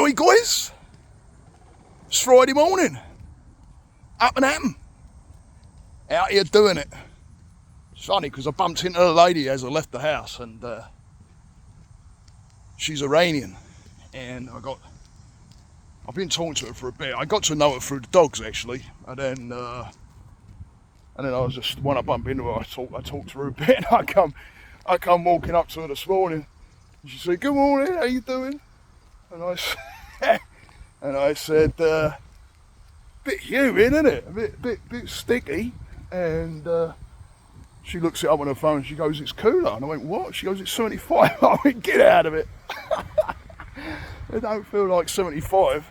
Hi guys, it's Friday morning, up and at 'em, out here doing it. It's funny because I bumped into a lady as I left the house, and she's Iranian, and I've been talking to her for a bit. I got to know her through the dogs actually, and then I was just, when I bumped into her, I talked to her a bit, and I come walking up to her this morning, and she said, "Good morning, how you doing?" And I said, bit humid, isn't it? A bit sticky. And she looks it up on her phone and she goes, "It's cooler." And I went, "What?" She goes, "It's 75. I went, "Get out of it." It don't feel like 75.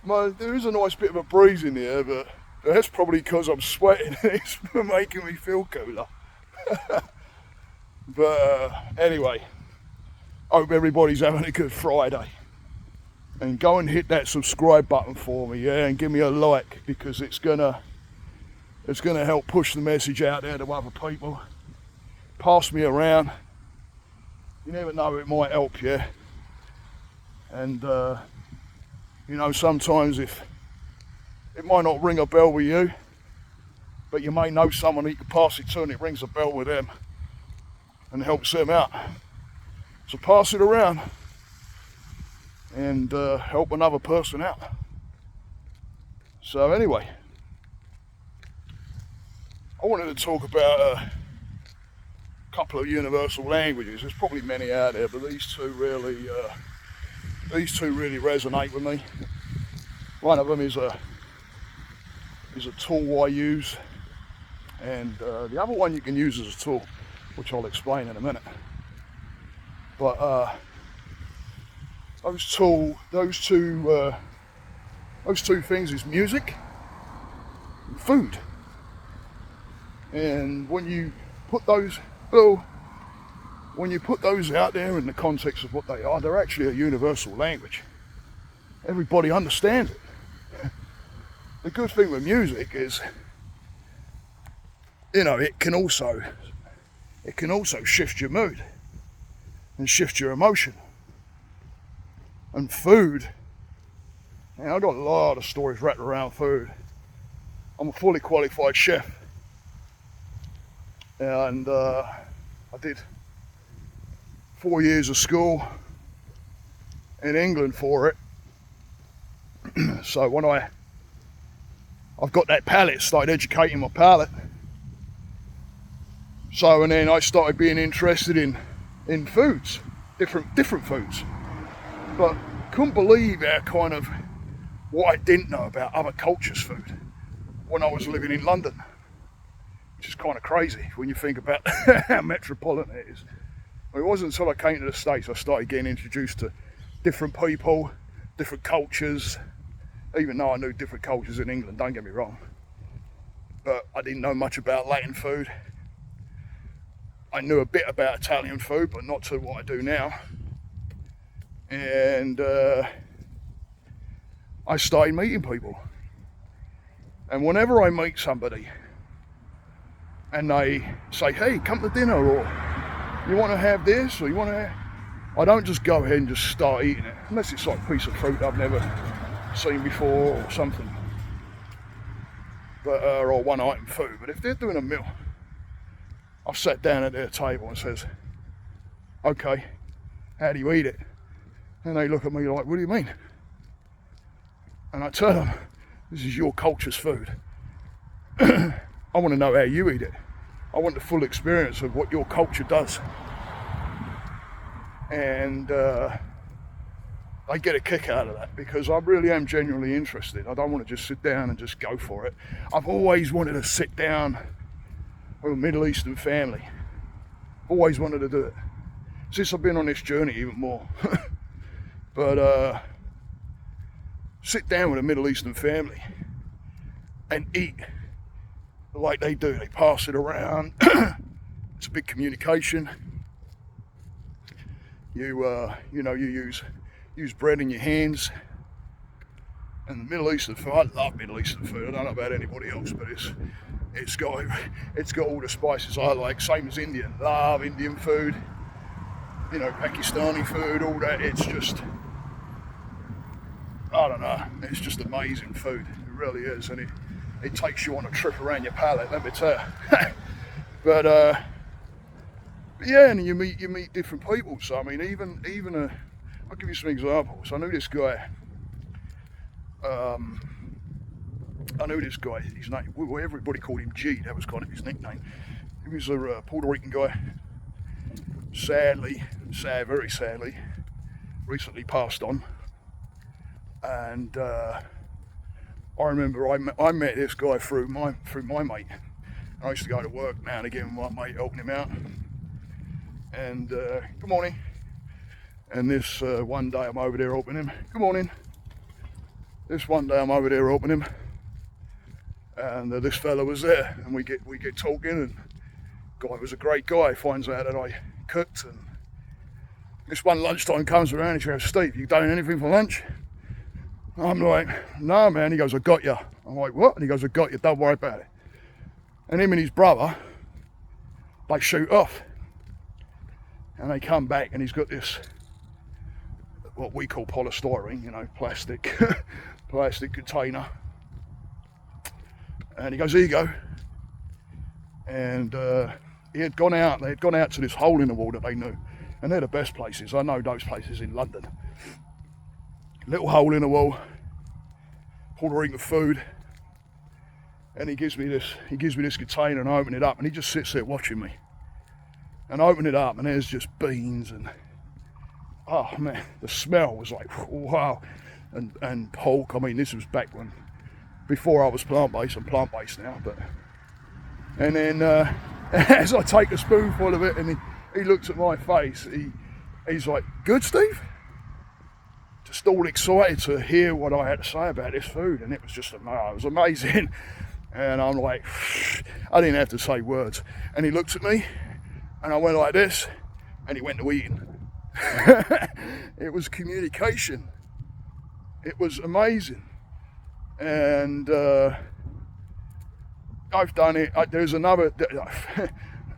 There is a nice bit of a breeze in here, but that's probably because I'm sweating and it's making me feel cooler. But anyway, hope everybody's having a good Friday. And go and hit that subscribe button for me, yeah, and give me a like, because it's gonna help push the message out there to other people. Pass me around. You never know, it might help you. And sometimes if it might not ring a bell with you, but you may know someone that you can pass it to and it rings a bell with them and helps them out. So pass it around and help another person out. So anyway, I wanted to talk about a couple of universal languages. There's probably many out there, but these two really resonate with me. One of them is a tool I use, and the other one you can use as a tool, which I'll explain in a minute. But those two things is music and food. And when you put those out there in the context of what they are, they're actually a universal language. Everybody understands it. The good thing with music is, it can also shift your mood and shift your emotion. And food, I've got a lot of stories wrapped around food. I'm a fully qualified chef, and I did 4 years of school in England for it. So when I've got that palate, started educating my palate. So, and then I started being interested in foods, different foods. But couldn't believe what I didn't know about other cultures' food when I was living in London, which is kind of crazy when you think about how metropolitan it is. It wasn't until I came to the States I started getting introduced to different people, different cultures, even though I knew different cultures in England, don't get me wrong. But I didn't know much about Latin food. I knew a bit about Italian food, but not to what I do now. And I started meeting people. And whenever I meet somebody and they say, "Hey, come to dinner," or "You want to have this," or I don't just go ahead and just start eating it, unless it's like a piece of fruit I've never seen before or something, but or one item food. But if they're doing a meal, I've sat down at their table and says, "Okay, how do you eat it?" And they look at me like, "What do you mean?" And I tell them, "This is your culture's food. I want to know how you eat it. I want the full experience of what your culture does." And I get a kick out of that, because I really am genuinely interested. I don't want to just sit down and just go for it. I've always wanted to sit down with a Middle Eastern family. Always wanted to do it. Since I've been on this journey, even more. But sit down with a Middle Eastern family and eat like they do. They pass it around. It's a big communication. You use bread in your hands. And the Middle Eastern food, I love Middle Eastern food. I don't know about anybody else, but it's got all the spices I like. Same as Indian. Love Indian food. Pakistani food, all that. It's just I don't know, it's just amazing food, it really is, and it takes you on a trip around your palate, let me tell you. But yeah, and you meet different people. So I mean, even I'll give you some examples. I knew this guy. His name. Well, everybody called him G. That was kind of his nickname. He was a Puerto Rican guy. Very sadly, recently passed on. And I remember I met this guy through my mate. I used to go to work now and again with my mate, helping him out. And good morning. And this one day I'm over there helping him. Good morning. This one day I'm over there helping him, and this fella was there, and we get talking, and the guy was a great guy. Finds out that I cooked, and this one lunchtime comes around. He goes, "Steve, you done anything for lunch?" I'm like, "No, man." He goes, "I got you." I'm like, "What?" And he goes, "I got you. Don't worry about it." And him and his brother, they shoot off, and they come back, and he's got this, what we call polystyrene, plastic container. And he goes, "Here you go." And they had gone out to this hole in the wall that they knew. And they're the best places. I know those places in London. Little hole in the wall, Puerto Rican food. And he gives me this container, and I open it up, and he just sits there watching me. And I open it up, and there's just beans, and oh man, the smell was like, wow. And pork. I mean, this was back before I was plant-based. I'm plant-based now, but. And then as I take a spoonful of it, and he looks at my face, he's like, "Good, Steve?" Just all excited to hear what I had to say about this food, and it was amazing. And I'm like, I didn't have to say words. And he looked at me, and I went like this, and he went to eating. It was communication. It was amazing. And I've done it. There's another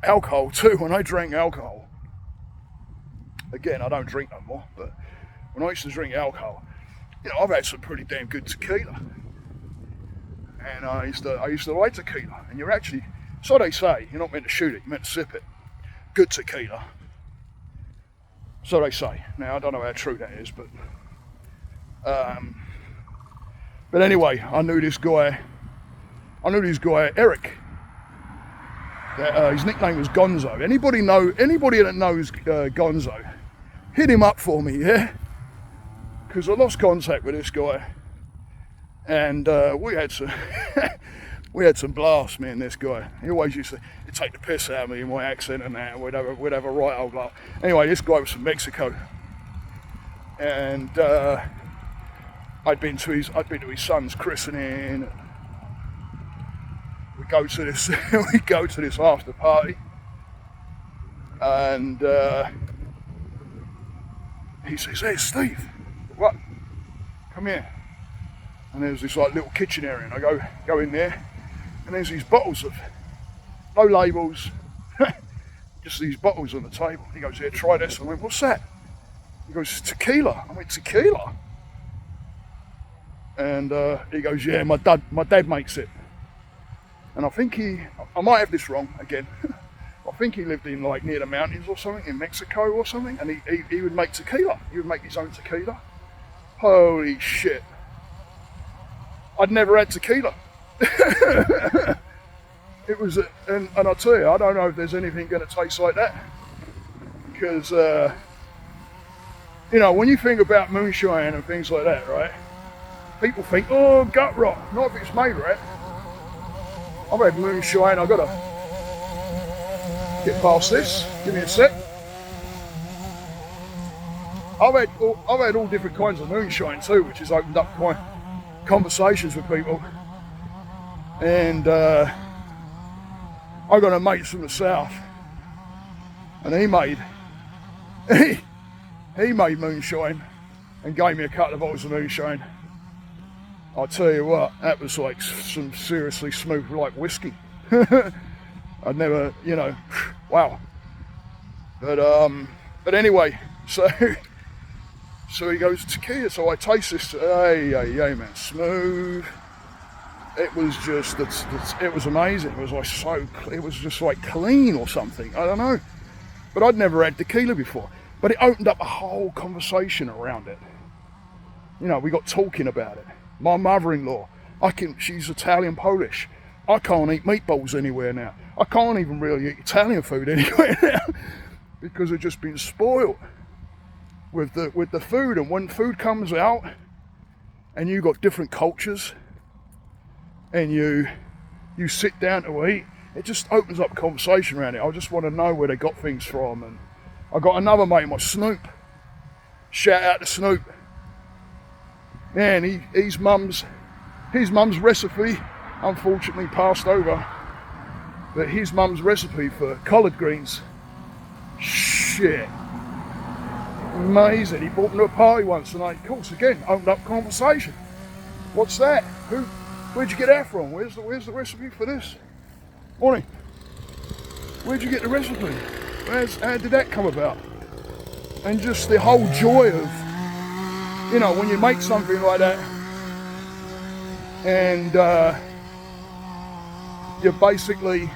alcohol too. When I drank alcohol, again, I don't drink no more, but when I used to drink alcohol, I've had some pretty damn good tequila. And I used to like tequila. And you're actually, so they say, you're not meant to shoot it, you're meant to sip it. Good tequila. So they say. Now, I don't know how true that is, but anyway, I knew this guy, Eric. His nickname was Gonzo. Anybody that knows Gonzo, hit him up for me, yeah? Because I lost contact with this guy, and we had some blasts, me and this guy. He always used to take the piss out of me in my accent and that. We'd have a right old laugh. Anyway, this guy was from Mexico, and I'd been to his son's christening. We go to this after party, and he says, "Hey, Steve, what? Come here." And there's this like little kitchen area, and I go in there, and there's these bottles of, no labels, just these bottles on the table. He goes, "Here, try this." I went, "What's that?" He goes, "Tequila." I went, "Tequila?" And he goes, "Yeah, my dad makes it." And I might have this wrong again. I think he lived in like near the mountains or something, in Mexico or something, and he would make tequila. He would make his own tequila. Holy shit. I'd never had tequila. It was, and I'll tell you, I don't know if there's anything going to taste like that. Because, when you think about moonshine and things like that, right? People think, oh, gut rot. Not if it's made right. I've had moonshine. I've got to get past this. Give me a sec. I've had all different kinds of moonshine too, which has opened up my conversations with people. And I got a mate from the south, and he made moonshine and gave me a couple of bottles of moonshine. I'll tell you what, that was like some seriously smooth, like whiskey. I'd never, wow. But anyway, so So he goes, tequila. So I taste this. Hey, man, smooth. It was just, it was amazing. It was like it was just like clean or something. I don't know. But I'd never had tequila before. But it opened up a whole conversation around it. You know, we got talking about it. My mother-in-law, she's Italian Polish. I can't eat meatballs anywhere now. I can't even really eat Italian food anywhere now because I've just been spoiled with the food. And when food comes out and you got different cultures and you sit down to eat, it just opens up a conversation around it. I just want to know where they got things from. And I got another mate, my Snoop. Shout out to Snoop. Man, his mum's recipe unfortunately passed over. But his mum's recipe for collard greens, shit, amazing. He brought me to a party once and of course again opened up conversation. What's that? Where'd you get that from? Where's the recipe for this? Morning. Where'd you get the recipe? How did that come about? And just the whole joy of, you know, when you make something like that and you're basically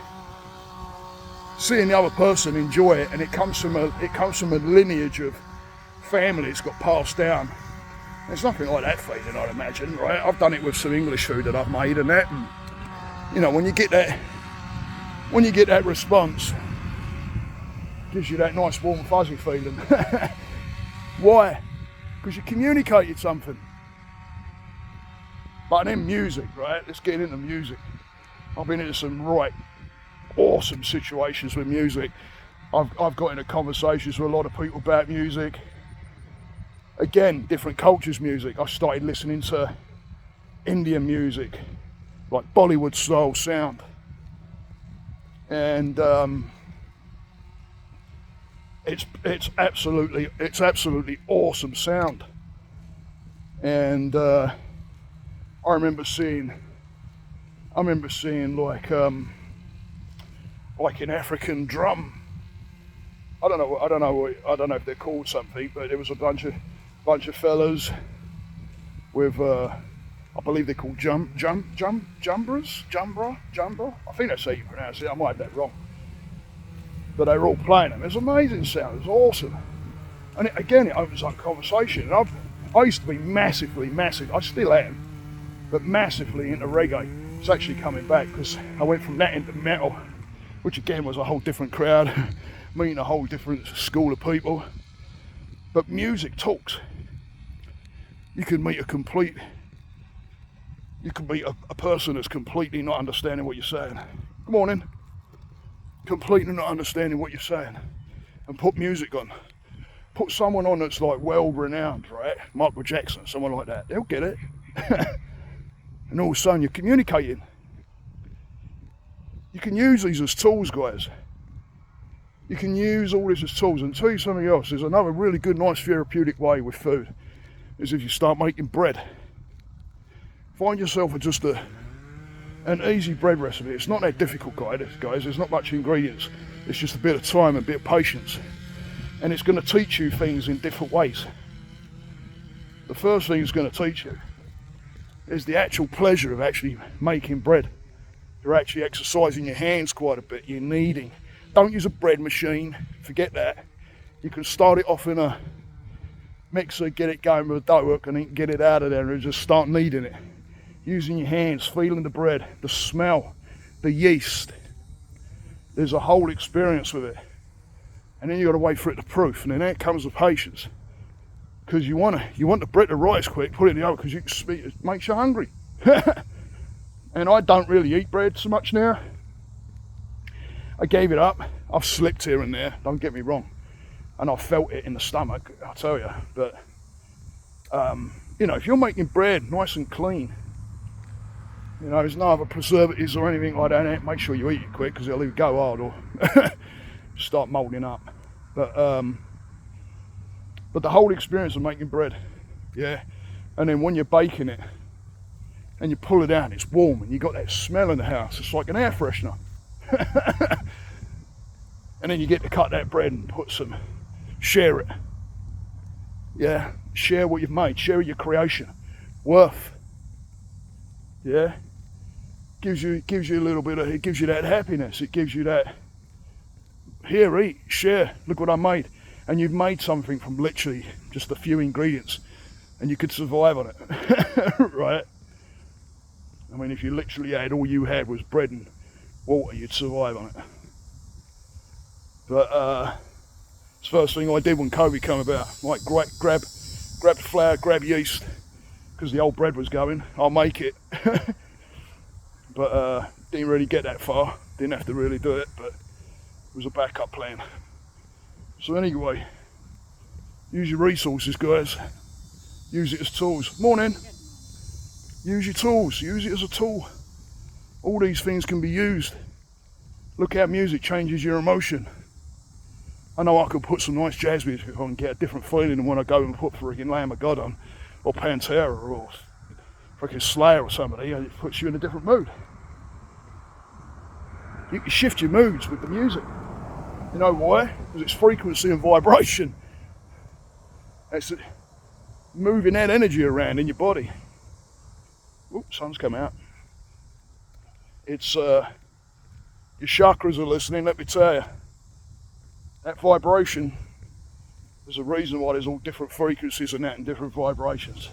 seeing the other person enjoy it, and it comes from a lineage of family that's got passed down. There's nothing like that feeling, I'd imagine, right? I've done it with some English food that I've made and that, and you know, when you get that response, gives you that nice warm fuzzy feeling. Why? Because you communicated something. But then music, right? Let's get into music. I've been into some right awesome situations with music. I've got into conversations with a lot of people about music. Again, different cultures' music. I started listening to Indian music, like Bollywood style sound. And it's absolutely awesome sound. And I remember seeing like an African drum. I don't know if they're called something, but it was a bunch of fellas with I believe they're called jumbras. I think that's how you pronounce it. I might have that wrong. But they were all playing them. It's amazing sound. It's awesome. And it opens up conversation. And I used to be massive. I still am, but massively into reggae. It's actually coming back because I went from that into metal, which again was a whole different crowd, meeting a whole different school of people. But music talks. You can meet a person that's completely not understanding what you're saying. Good morning. Completely not understanding what you're saying. And put music on. Put someone on that's like well-renowned, right? Michael Jackson, someone like that. They'll get it. And all of a sudden you're communicating. You can use these as tools, guys. You can use all this as tools. And tell you something else, there's another really good, nice therapeutic way with food, is if you start making bread. Find yourself just an easy bread recipe. It's not that difficult, guys. There's not much ingredients. It's just a bit of time and a bit of patience. And it's going to teach you things in different ways. The first thing it's going to teach you is the actual pleasure of actually making bread. You're actually exercising your hands quite a bit. You're kneading. Don't use a bread machine. Forget that. You can start it off in a mixer, get it going with a dough hook, and then get it out of there and just start kneading it. Using your hands, feeling the bread, the smell, the yeast. There's a whole experience with it. And then you got to wait for it to proof. And then there comes the patience. Because you want the bread to rise quick, put it in the oven, because it makes you hungry. And I don't really eat bread so much now. I gave it up. I've slipped here and there, don't get me wrong. And I've felt it in the stomach, I'll tell you. But, you know, if you're making bread nice and clean, you know, there's no other preservatives or anything like that, make sure you eat it quick because it'll either go hard or start moulding up. But the whole experience of making bread, yeah. And then when you're baking it and you pull it out, it's warm and you got that smell in the house. It's like an air freshener. And then you get to cut that bread and share it. Yeah, share what you've made, share your creation, worth. Yeah, gives you a little bit of, it gives you that happiness. It gives you that, here, eat, share, look what I made. And you've made something from literally just a few ingredients, and you could survive on it, right? I mean, if you literally had, all you had was bread and water, you'd survive on it. But it's the first thing I did when COVID came about. Like, grab flour, grab yeast, because the old bread was going. I'll make it. But didn't really get that far. Didn't have to really do it, but it was a backup plan. So anyway, use your resources, guys. Use it as tools. Morning. Use your tools. Use it as a tool. All these things can be used. Look how music changes your emotion. I know I could put some nice jazz music on and get a different feeling than when I go and put freaking Lamb of God on, or Pantera, or freaking Slayer or somebody. It puts you in a different mood. You can shift your moods with the music. You know why? Because it's frequency and vibration. It's moving that energy around in your body. Oops, sun's come out. It's your chakras are listening, let me tell you. That vibration, there's a reason why there's all different frequencies and that, and different vibrations.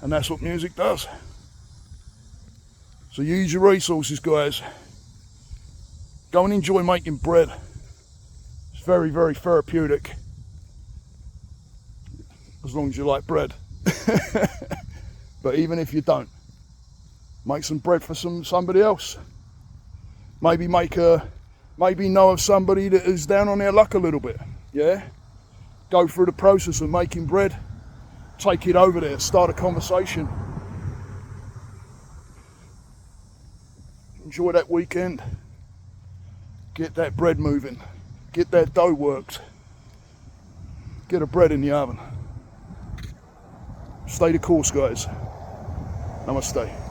And that's what music does. So use your resources, guys. Go and enjoy making bread. It's very, very therapeutic. As long as you like bread. But even if you don't, make some bread for somebody else. Maybe know of somebody that is down on their luck a little bit. Yeah? Go through the process of making bread. Take it over there, start a conversation. Enjoy that weekend. Get that bread moving. Get that dough worked. Get a bread in the oven. Stay the course, guys. Namaste.